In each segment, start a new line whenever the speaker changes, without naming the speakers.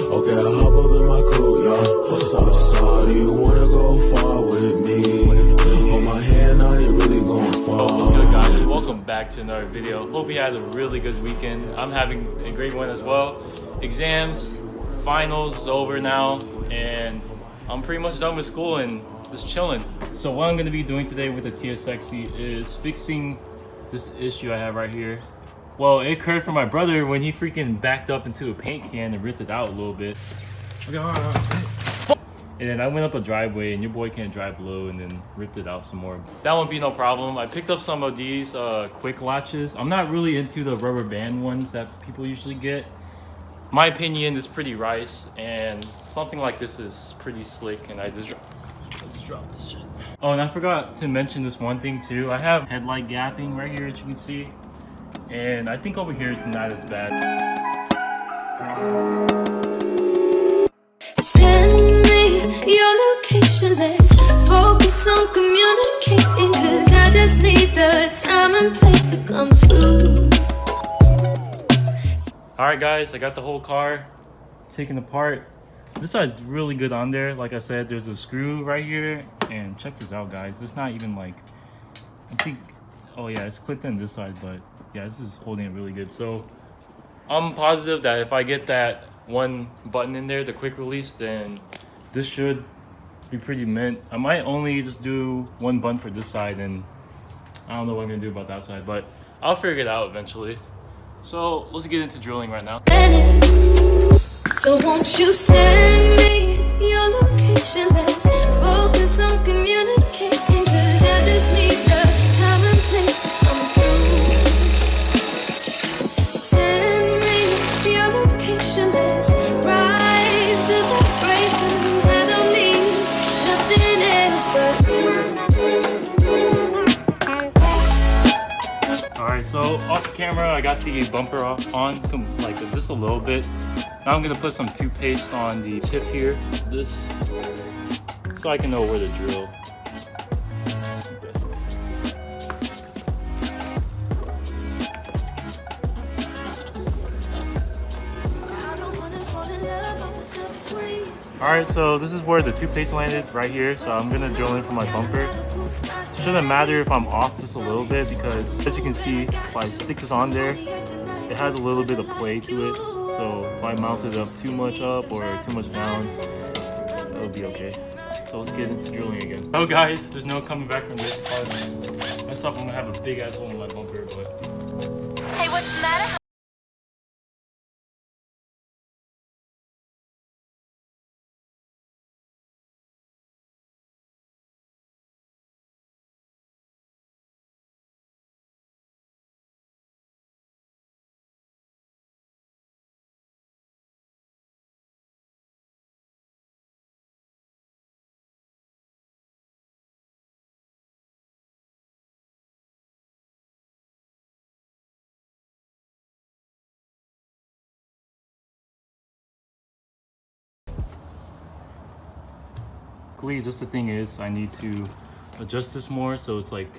Okay, I hop up in my coupe, y'all. What's up? Do you wanna go far with me? Hold my hand, now you really going far.
What's good, guys? Welcome back to another video. Hope you had a really good weekend. I'm having a great one as well. Exams, finals is over now, and I'm pretty much done with school and just chilling. So what I'm going to be doing today with the Tsxy is fixing this issue I have right here. Well, it occurred from my brother when he freaking backed up into a paint can and ripped it out a little bit. And then I went up a driveway and your boy can't drive below and then ripped it out some more. That won't be no problem. I picked up some of these quick latches. I'm not really into the rubber band ones that people usually get. My opinion is pretty rice, and something like this is pretty slick, and I just dropped this shit. Oh, and I forgot to mention this one thing too. I have headlight gapping right here, as you can see. And I think over here is not as bad.
Send me your location, let's focus on communicating, cause I just need the time and place to come through.
Alright guys, I got the whole car taken apart. This side's really good on there. Like I said, there's a screw right here, and check this out guys. It's not even like, I think, oh yeah, it's clipped in this side, but yeah, this is holding it really good. So I'm positive that if I get that one button in there, the quick release, then this should be pretty mint. I might only just do one button for this side, and I don't know what I'm gonna do about that side, but I'll figure it out eventually. So let's get into drilling right now.
So won't you send me your location, let's focus on communicating, cause I just need the time and place to come through. Send me your location, let's ride the vibrations. I don't need nothing else but
Alright, so off the camera, I got the bumper on like just a little bit. Now I'm gonna put some toothpaste on the tip here, this, so I can know where to drill. Alright, so this is where the toothpaste landed, right here. So I'm gonna drill in for my bumper. It shouldn't matter if I'm off just a little bit, because as you can see, if I stick this on there, it has a little bit of play to it. So if I mount it up too much up or too much down, it'll be okay. So let's get into drilling again. Oh guys, there's no coming back from this part. Myself, I'm gonna have a big ass hole in my bumper, but
hey, what's the matter?
just the thing is, I need to adjust this more so it's like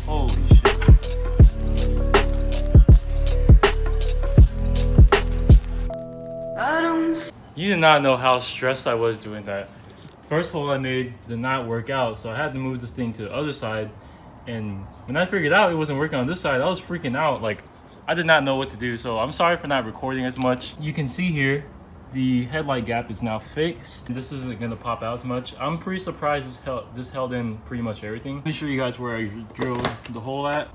holy shit. You did not know how stressed I was doing that. First hole I made did not work out, so I had to move this thing to the other side. And when I figured out it wasn't working on this side, I was freaking out. Like, I did not know what to do, so I'm sorry for not recording as much. You can see here, The headlight gap is now fixed. This isn't gonna pop out as much. I'm pretty surprised this held in pretty much everything. Let me show you guys where I drilled the hole at.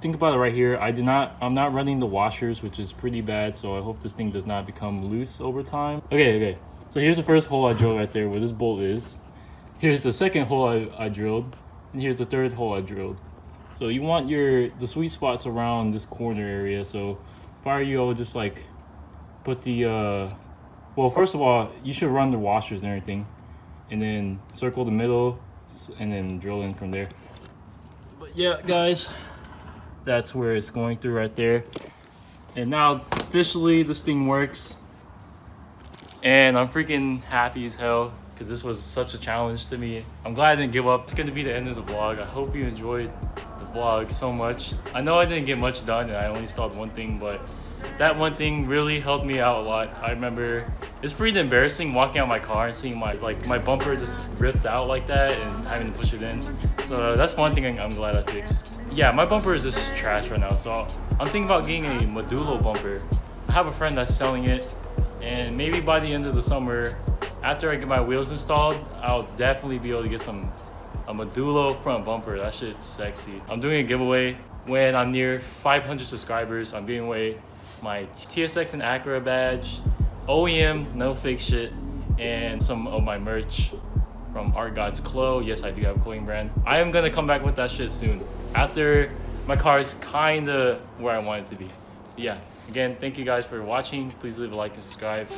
Think about it right here. I'm not running the washers, which is pretty bad, so I hope this thing does not become loose over time. Okay. So here's the first hole I drilled right there where this bolt is. Here's the second hole I drilled, and here's the third hole I drilled. So you want the sweet spots around this corner area. So if I were you, I would just like put the well, first of all, you should run the washers and everything, and then circle the middle, and then drill in from there. But yeah, guys, that's where it's going through right there. And now officially this thing works, and I'm freaking happy as hell because this was such a challenge to me. I'm glad I didn't give up. It's gonna be the end of the vlog. I hope you enjoyed the vlog so much. I know I didn't get much done and I only installed one thing, but that one thing really helped me out a lot. I remember it's pretty embarrassing walking out my car and seeing my bumper just ripped out like that and having to push it in. So that's one thing I'm glad I fixed. Yeah, my bumper is just trash right now, so I'm thinking about getting a modulo bumper. I have a friend that's selling it, and maybe by the end of the summer, after I get my wheels installed, I'll definitely be able to get a modulo front bumper. That shit's sexy. I'm doing a giveaway when I'm near 500 subscribers. I'm giving away my TSX and Acura badge, OEM, no fake shit, and some of my merch from Art God's Clo. Yes, I do have a clothing brand. I am gonna come back with that shit soon, after my car is kinda where I want it to be. But yeah, again, thank you guys for watching. Please leave a like and subscribe.